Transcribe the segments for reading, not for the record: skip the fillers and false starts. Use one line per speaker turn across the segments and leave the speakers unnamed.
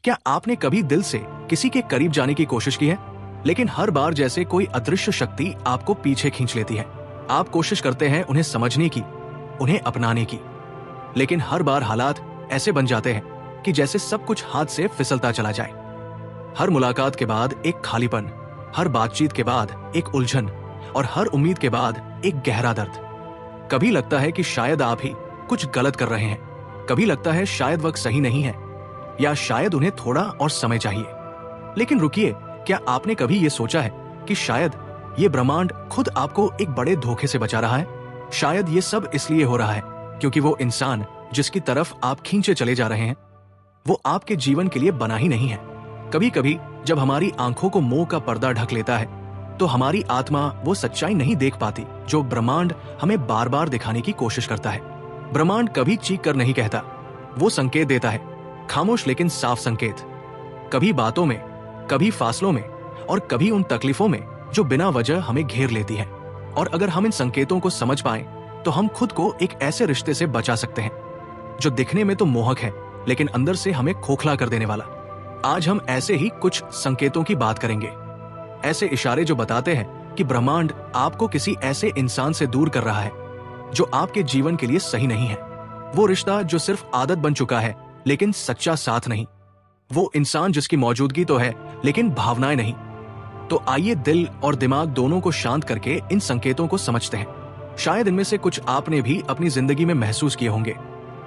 क्या आपने कभी दिल से किसी के करीब जाने की कोशिश की है, लेकिन हर बार जैसे कोई अदृश्य शक्ति आपको पीछे खींच लेती है? आप कोशिश करते हैं उन्हें समझने की, उन्हें अपनाने की, लेकिन हर बार हालात ऐसे बन जाते हैं कि जैसे सब कुछ हाथ से फिसलता चला जाए। हर मुलाकात के बाद एक खालीपन, हर बातचीत के बाद एक उलझन और हर उम्मीद के बाद एक गहरा दर्द। कभी लगता है कि शायद आप ही कुछ गलत कर रहे हैं, कभी लगता है शायद वक्त सही नहीं है, या शायद उन्हें थोड़ा और समय चाहिए। लेकिन रुकिए, क्या आपने कभी ये सोचा है कि शायद ये ब्रह्मांड खुद आपको एक बड़े धोखे से बचा रहा है? शायद ये सब इसलिए हो रहा है क्योंकि वो इंसान जिसकी तरफ आप खींचे चले जा रहे हैं, वो आपके जीवन के लिए बना ही नहीं है। कभी कभी जब हमारी आंखों को मोह का पर्दा ढक लेता है, तो हमारी आत्मा वो सच्चाई नहीं देख पाती जो ब्रह्मांड हमें बार बार दिखाने की कोशिश करता है। ब्रह्मांड कभी चीख कर नहीं कहता, वो संकेत देता है, खामोश लेकिन साफ संकेत। कभी बातों में, कभी फासलों में और कभी उन तकलीफों में जो बिना वजह हमें घेर लेती है। और अगर हम इन संकेतों को समझ पाएं, तो हम खुद को एक ऐसे रिश्ते से बचा सकते हैं जो दिखने में तो मोहक है, लेकिन अंदर से हमें खोखला कर देने वाला। आज हम ऐसे ही कुछ संकेतों की बात करेंगे, ऐसे इशारे जो बताते हैं कि ब्रह्मांड आपको किसी ऐसे इंसान से दूर कर रहा है जो आपके जीवन के लिए सही नहीं है। वो रिश्ता जो सिर्फ आदत बन चुका है लेकिन सच्चा साथ नहीं। वो इंसान जिसकी मौजूदगी तो है लेकिन भावनाएं नहीं। तो आइए दिल और दिमाग दोनों को शांत करके इन संकेतों को समझते हैं। शायद इनमें से कुछ आपने भी अपनी जिंदगी में महसूस किए होंगे,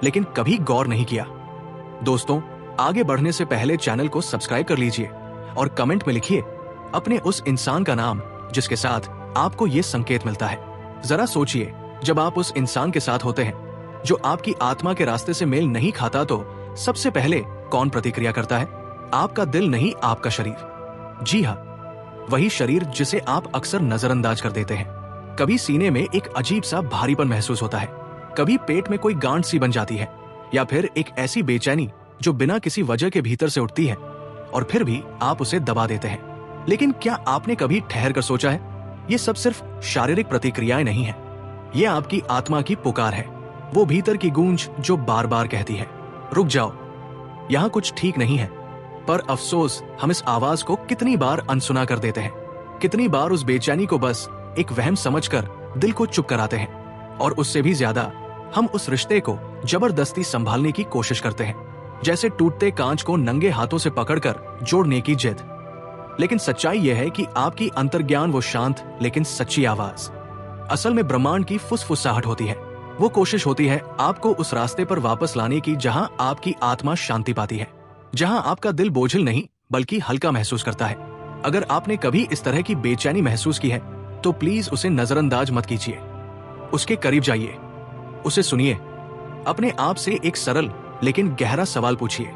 लेकिन कभी गौर नहीं किया। दोस्तों, आगे बढ़ने से पहले चैनल को सब्सक्राइब कर लीजिए और कमेंट में लिखिए अपने उस इंसान का नाम जिसके साथ आपको ये संकेत मिलता है। जरा सोचिए, जब आप उस इंसान के साथ होते हैं जो आपकी आत्मा के रास्ते से मेल नहीं खाता, तो सबसे पहले कौन प्रतिक्रिया करता है? आपका दिल नहीं, आपका शरीर। जी हाँ, वही शरीर जिसे आप अक्सर नजरअंदाज कर देते हैं। कभी सीने में एक अजीब सा भारीपन महसूस होता है, कभी पेट में कोई गांठ सी बन जाती है, या फिर एक ऐसी बेचैनी जो बिना किसी वजह के भीतर से उठती है और फिर भी आप उसे दबा देते हैं। लेकिन क्या आपने कभी ठहर कर सोचा है, ये सब सिर्फ शारीरिक प्रतिक्रियाएं नहीं है, ये आपकी आत्मा की पुकार है। वो भीतर की गूंज जो बार बार कहती है, रुक जाओ, यहाँ कुछ ठीक नहीं है। पर अफसोस, हम इस आवाज को कितनी बार अनसुना कर देते हैं। कितनी बार उस बेचैनी को बस एक वहम समझकर दिल को चुप कराते हैं, और उससे भी ज्यादा हम उस रिश्ते को जबरदस्ती संभालने की कोशिश करते हैं, जैसे टूटते कांच को नंगे हाथों से पकड़कर जोड़ने की जिद। लेकिन सच्चाई यह है कि आपकी अंतर्ज्ञान वो शांत लेकिन सच्ची आवाज असल में ब्रह्मांड की फुसफुसाहट होती है। वो कोशिश होती है आपको उस रास्ते पर वापस लाने की जहां आपकी आत्मा शांति पाती है, जहां आपका दिल बोझिल नहीं बल्कि हल्का महसूस करता है। अगर आपने कभी इस तरह की बेचैनी महसूस की है, तो प्लीज उसे नजरअंदाज मत कीजिए। उसके करीब जाइए, उसे सुनिए, अपने आप से एक सरल लेकिन गहरा सवाल पूछिए,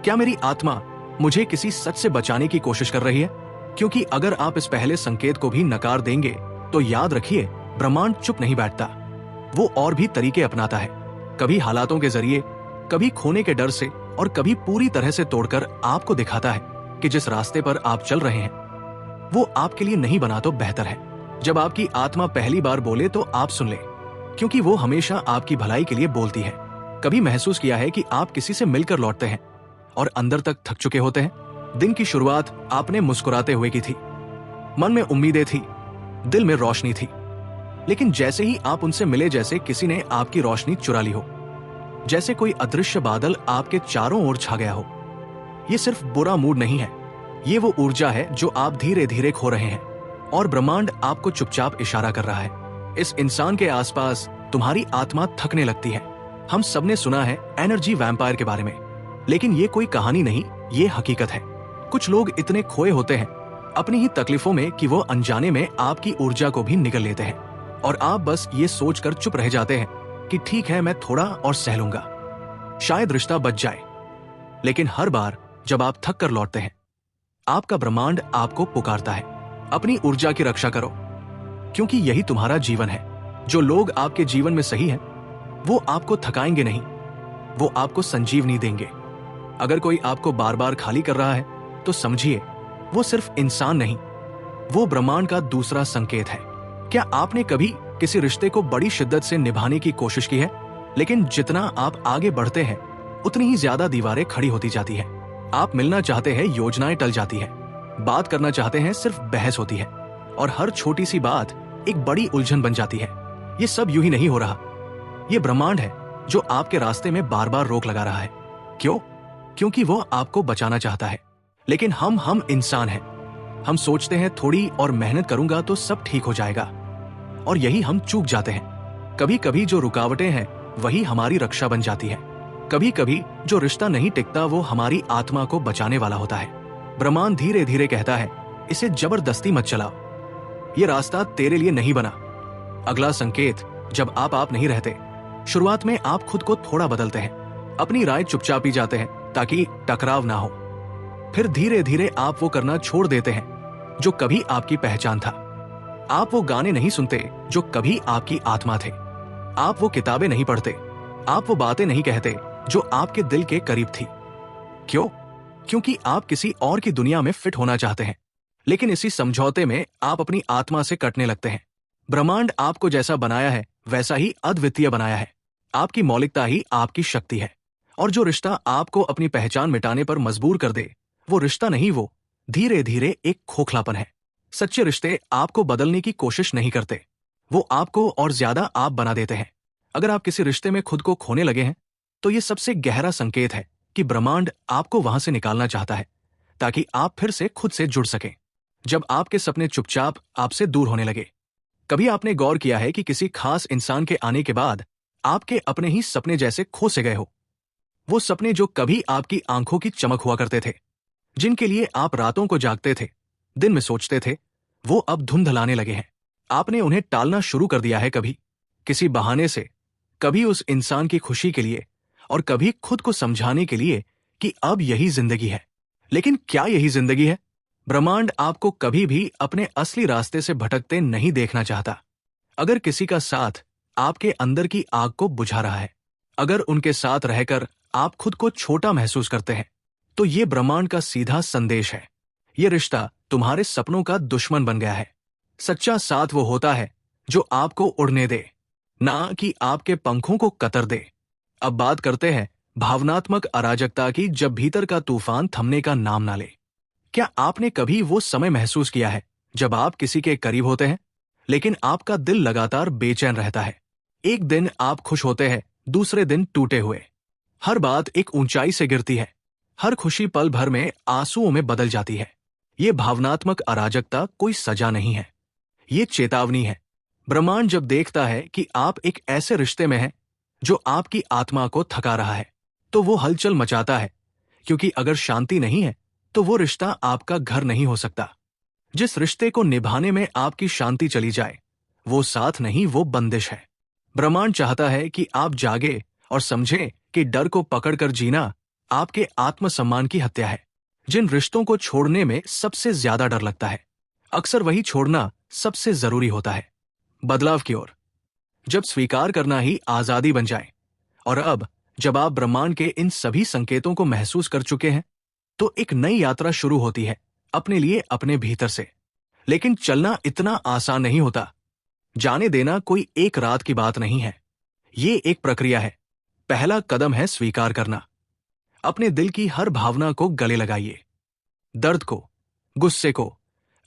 क्या मेरी आत्मा मुझे किसी सच से बचाने की कोशिश कर रही है? क्योंकि अगर आप इस पहले संकेत को भी नकार देंगे, तो याद रखिए, ब्रह्मांड चुप नहीं बैठता। वो और भी तरीके अपनाता है, कभी हालातों के जरिए, कभी खोने के डर से, और कभी पूरी तरह से तोड़कर आपको दिखाता है कि जिस रास्ते पर आप चल रहे हैं वो आपके लिए नहीं बना तो बेहतर है। जब आपकी आत्मा पहली बार बोले तो आप सुन ले, क्योंकि वो हमेशा आपकी भलाई के लिए बोलती है। कभी महसूस किया है कि आप किसी से मिलकर लौटते हैं और अंदर तक थक चुके होते हैं? दिन की शुरुआत आपने मुस्कुराते हुए की थी, मन में उम्मीदें थी, दिल में रोशनी थी, लेकिन जैसे ही आप उनसे मिले, जैसे किसी ने आपकी रोशनी चुरा ली हो, जैसे कोई अदृश्य बादल आपके चारों ओर छा गया हो। ये सिर्फ बुरा मूड नहीं है, ये वो ऊर्जा है जो आप धीरे धीरे खो रहे हैं, और ब्रह्मांड आपको चुपचाप इशारा कर रहा है। इस इंसान के आसपास तुम्हारी आत्मा थकने लगती है। हम सबने सुना है एनर्जी वैम्पायर के बारे में, लेकिन ये कोई कहानी नहीं, ये हकीकत है। कुछ लोग इतने खोए होते हैं अपनी ही तकलीफों में कि वो अनजाने में आपकी ऊर्जा को भी निगल लेते हैं, और आप बस ये सोचकर चुप रह जाते हैं कि ठीक है, मैं थोड़ा और सह लूंगा, शायद रिश्ता बच जाए। लेकिन हर बार जब आप थक कर लौटते हैं, आपका ब्रह्मांड आपको पुकारता है, अपनी ऊर्जा की रक्षा करो, क्योंकि यही तुम्हारा जीवन है। जो लोग आपके जीवन में सही हैं, वो आपको थकाएंगे नहीं, वो आपको संजीवनी देंगे। अगर कोई आपको बार बार खाली कर रहा है, तो समझिए वो सिर्फ इंसान नहीं, वो ब्रह्मांड का दूसरा संकेत है। क्या आपने कभी किसी रिश्ते को बड़ी शिद्दत से निभाने की कोशिश की है, लेकिन जितना आप आगे बढ़ते हैं उतनी ही ज्यादा दीवारें खड़ी होती जाती है? आप मिलना चाहते हैं, योजनाएं टल जाती है। बात करना चाहते हैं, सिर्फ बहस होती है। और हर छोटी सी बात एक बड़ी उलझन बन जाती है। ये सब यूं ही नहीं हो रहा। ये ब्रह्मांड है जो आपके रास्ते में बार बार रोक लगा रहा है। क्यों? क्योंकि वो आपको बचाना चाहता है। लेकिन हम इंसान हैं। हम सोचते हैं थोड़ी और मेहनत करूंगा तो सब ठीक हो जाएगा, और यही हम चूक जाते हैं। कभी कभी जो रुकावटें हैं वही हमारी रक्षा बन जाती है। कभी कभी जो रिश्ता नहीं टिकता वो हमारी आत्मा को बचाने वाला होता है। ब्रह्मांड धीरे धीरे कहता है, इसे जबरदस्ती मत चलाओ, ये रास्ता तेरे लिए नहीं बना। अगला संकेत, जब आप नहीं रहते। शुरुआत में आप खुद को थोड़ा बदलते हैं, अपनी राय चुपचाप ही जाते हैं ताकि टकराव ना हो। फिर धीरे धीरे आप वो करना छोड़ देते हैं जो कभी आपकी पहचान था। आप वो गाने नहीं सुनते जो कभी आपकी आत्मा थे। आप वो किताबें नहीं पढ़ते, आप वो बातें नहीं कहते जो आपके दिल के करीब थी। क्यों? क्योंकि आप किसी और की दुनिया में फिट होना चाहते हैं। लेकिन इसी समझौते में आप अपनी आत्मा से कटने लगते हैं। ब्रह्मांड आपको जैसा बनाया है वैसा ही अद्वितीय बनाया है। आपकी मौलिकता ही आपकी शक्ति है। और जो रिश्ता आपको अपनी पहचान मिटाने पर मजबूर कर दे, वो रिश्ता नहीं, वो धीरे धीरे एक खोखलापन है। सच्चे रिश्ते आपको बदलने की कोशिश नहीं करते, वो आपको और ज्यादा आप बना देते हैं। अगर आप किसी रिश्ते में खुद को खोने लगे हैं तो ये सबसे गहरा संकेत है कि ब्रह्मांड आपको वहां से निकालना चाहता है ताकि आप फिर से खुद से जुड़ सकें। जब आपके सपने चुपचाप आपसे दूर होने लगे। कभी आपने गौर किया है कि किसी खास इंसान के आने के बाद आपके अपने ही सपने जैसे खो से गए हो? वो सपने जो कभी आपकी आंखों की चमक हुआ करते थे, जिनके लिए आप रातों को जागते थे, दिन में सोचते थे, वो अब धुंधलाने लगे हैं। आपने उन्हें टालना शुरू कर दिया है, कभी किसी बहाने से, कभी उस इंसान की खुशी के लिए, और कभी खुद को समझाने के लिए कि अब यही जिंदगी है। लेकिन क्या यही जिंदगी है? ब्रह्मांड आपको कभी भी अपने असली रास्ते से भटकते नहीं देखना चाहता। अगर किसी का साथ आपके अंदर की आग को बुझा रहा है, अगर उनके साथ रहकर आप खुद को छोटा महसूस करते हैं, तो ये ब्रह्मांड का सीधा संदेश है। ये रिश्ता तुम्हारे सपनों का दुश्मन बन गया है। सच्चा साथ वो होता है जो आपको उड़ने दे, ना कि आपके पंखों को कतर दे। अब बात करते हैं भावनात्मक अराजकता की, जब भीतर का तूफान थमने का नाम ना ले। क्या आपने कभी वो समय महसूस किया है जब आप किसी के करीब होते हैं लेकिन आपका दिल लगातार बेचैन रहता है? एक दिन आप खुश होते हैं, दूसरे दिन टूटे हुए। हर बात एक ऊंचाई से गिरती है, हर खुशी पल भर में आंसुओं में बदल जाती है। ये भावनात्मक अराजकता कोई सजा नहीं है, ये चेतावनी है। ब्रह्मांड जब देखता है कि आप एक ऐसे रिश्ते में हैं जो आपकी आत्मा को थका रहा है, तो वो हलचल मचाता है, क्योंकि अगर शांति नहीं है तो वो रिश्ता आपका घर नहीं हो सकता। जिस रिश्ते को निभाने में आपकी शांति चली जाए, वो साथ नहीं, वो बंदिश है। ब्रह्मांड चाहता है कि आप जागे और समझें कि डर को पकड़कर जीना आपके आत्मसम्मान की हत्या है। जिन रिश्तों को छोड़ने में सबसे ज्यादा डर लगता है, अक्सर वही छोड़ना सबसे जरूरी होता है, बदलाव की ओर। जब स्वीकार करना ही आजादी बन जाए। और अब जब आप ब्रह्मांड के इन सभी संकेतों को महसूस कर चुके हैं, तो एक नई यात्रा शुरू होती है अपने लिए, अपने भीतर से। लेकिन चलना इतना आसान नहीं होता। जाने देना कोई एक रात की बात नहीं है, ये एक प्रक्रिया है। पहला कदम है स्वीकार करना। अपने दिल की हर भावना को गले लगाइए, दर्द को, गुस्से को,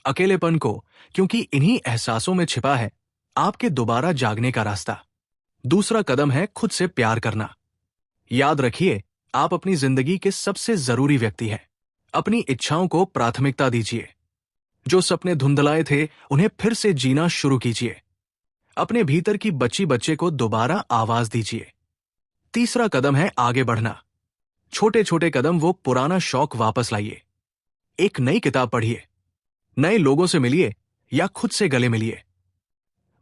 अकेलेपन को, क्योंकि इन्हीं एहसासों में छिपा है आपके दोबारा जागने का रास्ता। दूसरा कदम है खुद से प्यार करना। याद रखिए, आप अपनी जिंदगी के सबसे जरूरी व्यक्ति हैं। अपनी इच्छाओं को प्राथमिकता दीजिए। जो सपने धुंधलाए थे उन्हें फिर से जीना शुरू कीजिए। अपने भीतर की बच्ची बच्चे को दोबारा आवाज दीजिए। तीसरा कदम है आगे बढ़ना। छोटे छोटे कदम, वो पुराना शौक वापस लाइए। एक नई किताब पढ़िए, नए लोगों से मिलिए या खुद से गले मिलिए।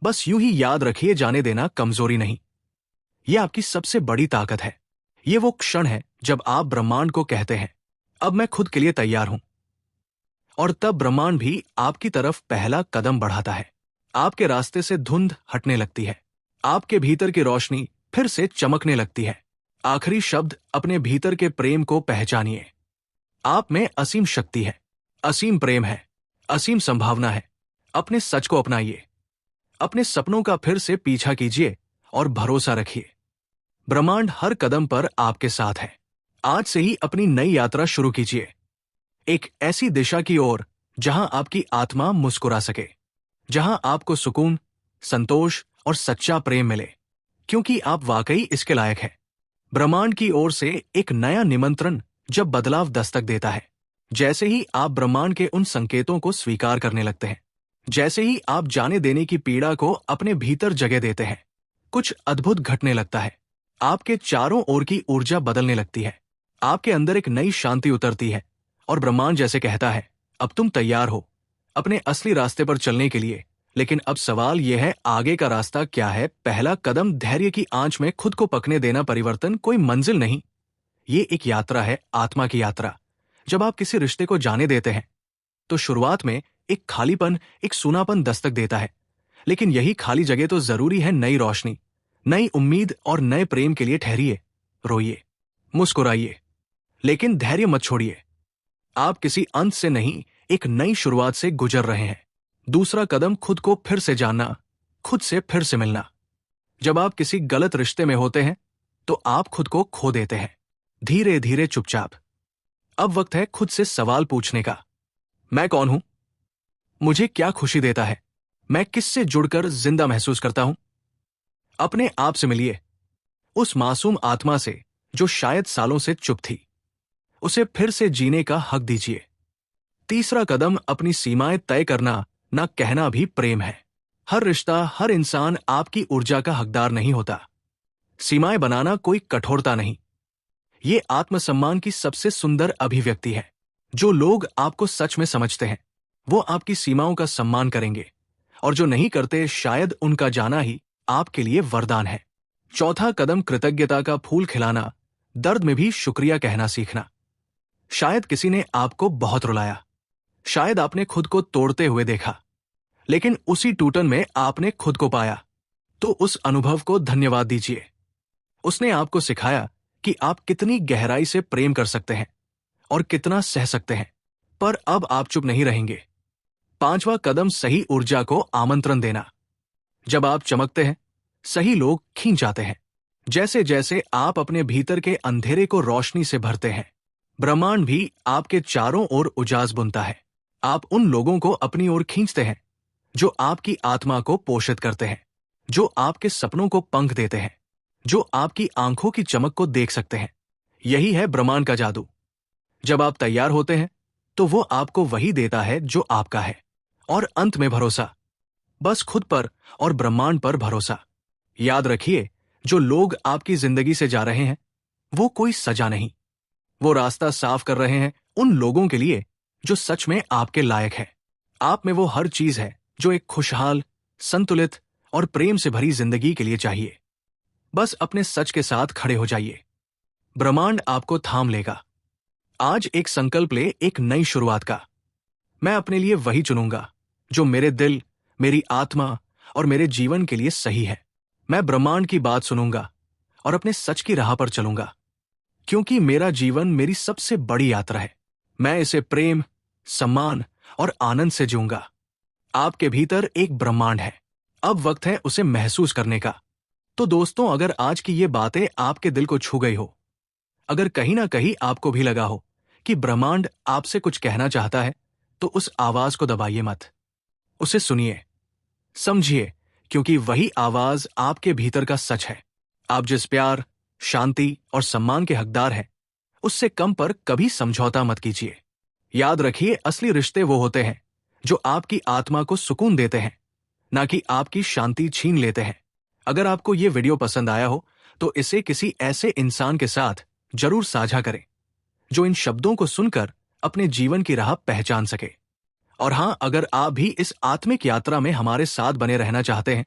बस यूं ही याद रखिए, जाने देना कमजोरी नहीं, यह आपकी सबसे बड़ी ताकत है। ये वो क्षण है जब आप ब्रह्मांड को कहते हैं, अब मैं खुद के लिए तैयार हूं। और तब ब्रह्मांड भी आपकी तरफ पहला कदम बढ़ाता है। आपके रास्ते से धुंध हटने लगती है, आपके भीतर की रोशनी फिर से चमकने लगती है। आखिरी शब्द, अपने भीतर के प्रेम को पहचानिए। आप में असीम शक्ति है, असीम प्रेम है, असीम संभावना है। अपने सच को अपनाइए, अपने सपनों का फिर से पीछा कीजिए और भरोसा रखिए। ब्रह्मांड हर कदम पर आपके साथ है। आज से ही अपनी नई यात्रा शुरू कीजिए, एक ऐसी दिशा की ओर जहां आपकी आत्मा मुस्कुरा सके, जहां आपको सुकून, संतोष और सच्चा प्रेम मिले, क्योंकि आप वाकई इसके लायक हैं। ब्रह्मांड की ओर से एक नया निमंत्रण जब बदलाव दस्तक देता है, जैसे ही आप ब्रह्मांड के उन संकेतों को स्वीकार करने लगते हैं, जैसे ही आप जाने देने की पीड़ा को अपने भीतर जगह देते हैं, कुछ अद्भुत घटने लगता है। आपके चारों ओर की ऊर्जा बदलने लगती है, आपके अंदर एक नई शांति उतरती है और ब्रह्मांड जैसे कहता है, अब तुम तैयार हो अपने असली रास्ते पर चलने के लिए। लेकिन अब सवाल यह है, आगे का रास्ता क्या है? पहला कदम धैर्य की आंच में खुद को पकने देना। परिवर्तन कोई मंजिल नहीं, ये एक यात्रा है, आत्मा की यात्रा। जब आप किसी रिश्ते को जाने देते हैं तो शुरुआत में एक खालीपन, एक सूनापन दस्तक देता है, लेकिन यही खाली जगह तो जरूरी है नई रोशनी, नई उम्मीद और नए प्रेम के लिए। ठहरिए, रोइए, मुस्कुराइए, लेकिन धैर्य मत छोड़िए। आप किसी अंत से नहीं, एक नई शुरुआत से गुजर रहे हैं। दूसरा कदम, खुद को फिर से जानना, खुद से फिर से मिलना। जब आप किसी गलत रिश्ते में होते हैं तो आप खुद को खो देते हैं, धीरे धीरे, चुपचाप। अब वक्त है खुद से सवाल पूछने का, मैं कौन हूं? मुझे क्या खुशी देता है? मैं किससे जुड़कर जिंदा महसूस करता हूं? अपने आप से मिलिए, उस मासूम आत्मा से जो शायद सालों से चुप थी। उसे फिर से जीने का हक दीजिए। तीसरा कदम, अपनी सीमाएं तय करना, ना कहना भी प्रेम है। हर रिश्ता, हर इंसान आपकी ऊर्जा का हकदार नहीं होता। सीमाएं बनाना कोई कठोरता नहीं, ये आत्मसम्मान की सबसे सुंदर अभिव्यक्ति है। जो लोग आपको सच में समझते हैं वो आपकी सीमाओं का सम्मान करेंगे, और जो नहीं करते, शायद उनका जाना ही आपके लिए वरदान है। चौथा कदम, कृतज्ञता का फूल खिलाना, दर्द में भी शुक्रिया कहना सीखना। शायद किसी ने आपको बहुत रुलाया, शायद आपने खुद को तोड़ते हुए देखा, लेकिन उसी टूटन में आपने खुद को पाया। तो उस अनुभव को धन्यवाद दीजिए। उसने आपको सिखाया कि आप कितनी गहराई से प्रेम कर सकते हैं और कितना सह सकते हैं। पर अब आप चुप नहीं रहेंगे। पांचवा कदम, सही ऊर्जा को आमंत्रण देना। जब आप चमकते हैं, सही लोग खींच जाते हैं। जैसे जैसे आप अपने भीतर के अंधेरे को रोशनी से भरते हैं, ब्रह्मांड भी आपके चारों ओर उजास बुनता है। आप उन लोगों को अपनी ओर खींचते हैं जो आपकी आत्मा को पोषित करते हैं, जो आपके सपनों को पंख देते हैं, जो आपकी आंखों की चमक को देख सकते हैं। यही है ब्रह्मांड का जादू। जब आप तैयार होते हैं तो वो आपको वही देता है जो आपका है। और अंत में भरोसा, बस खुद पर और ब्रह्मांड पर भरोसा। याद रखिए, जो लोग आपकी जिंदगी से जा रहे हैं वो कोई सजा नहीं, वो रास्ता साफ कर रहे हैं उन लोगों के लिए जो सच में आपके लायक है। आप में वो हर चीज है जो एक खुशहाल, संतुलित और प्रेम से भरी जिंदगी के लिए चाहिए। बस अपने सच के साथ खड़े हो जाइए, ब्रह्मांड आपको थाम लेगा। आज एक संकल्प ले, एक नई शुरुआत का। मैं अपने लिए वही चुनूंगा जो मेरे दिल, मेरी आत्मा और मेरे जीवन के लिए सही है। मैं ब्रह्मांड की बात सुनूंगा और अपने सच की राह पर चलूंगा, क्योंकि मेरा जीवन मेरी सबसे बड़ी यात्रा है। मैं इसे प्रेम, सम्मान और आनंद से जीऊंगा। आपके भीतर एक ब्रह्मांड है, अब वक्त है उसे महसूस करने का। तो दोस्तों, अगर आज की ये बातें आपके दिल को छू गई हो, अगर कहीं ना कहीं आपको भी लगा हो कि ब्रह्मांड आपसे कुछ कहना चाहता है, तो उस आवाज को दबाइए मत, उसे सुनिए, समझिए, क्योंकि वही आवाज आपके भीतर का सच है। आप जिस प्यार, शांति और सम्मान के हकदार हैं, उससे कम पर कभी समझौता मत कीजिए। याद रखिए, असली रिश्ते वो होते हैं जो आपकी आत्मा को सुकून देते हैं, ना कि आपकी शांति छीन लेते हैं। अगर आपको ये वीडियो पसंद आया हो तो इसे किसी ऐसे इंसान के साथ जरूर साझा करें जो इन शब्दों को सुनकर अपने जीवन की राह पहचान सके। और हां, अगर आप भी इस आत्मिक यात्रा में हमारे साथ बने रहना चाहते हैं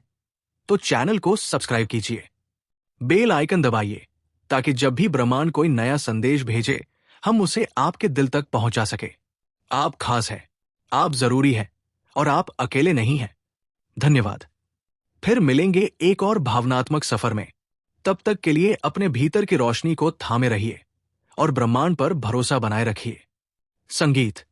तो चैनल को सब्सक्राइब कीजिए, बेल आइकन दबाइए, ताकि जब भी ब्रह्मांड कोई नया संदेश भेजे हम उसे आपके दिल तक पहुंचा सके। आप खास हैं, आप जरूरी हैं और आप अकेले नहीं हैं। धन्यवाद। फिर मिलेंगे एक और भावनात्मक सफर में। तब तक के लिए अपने भीतर की रोशनी को थामे रहिए और ब्रह्मांड पर भरोसा बनाए रखिए। संगीत।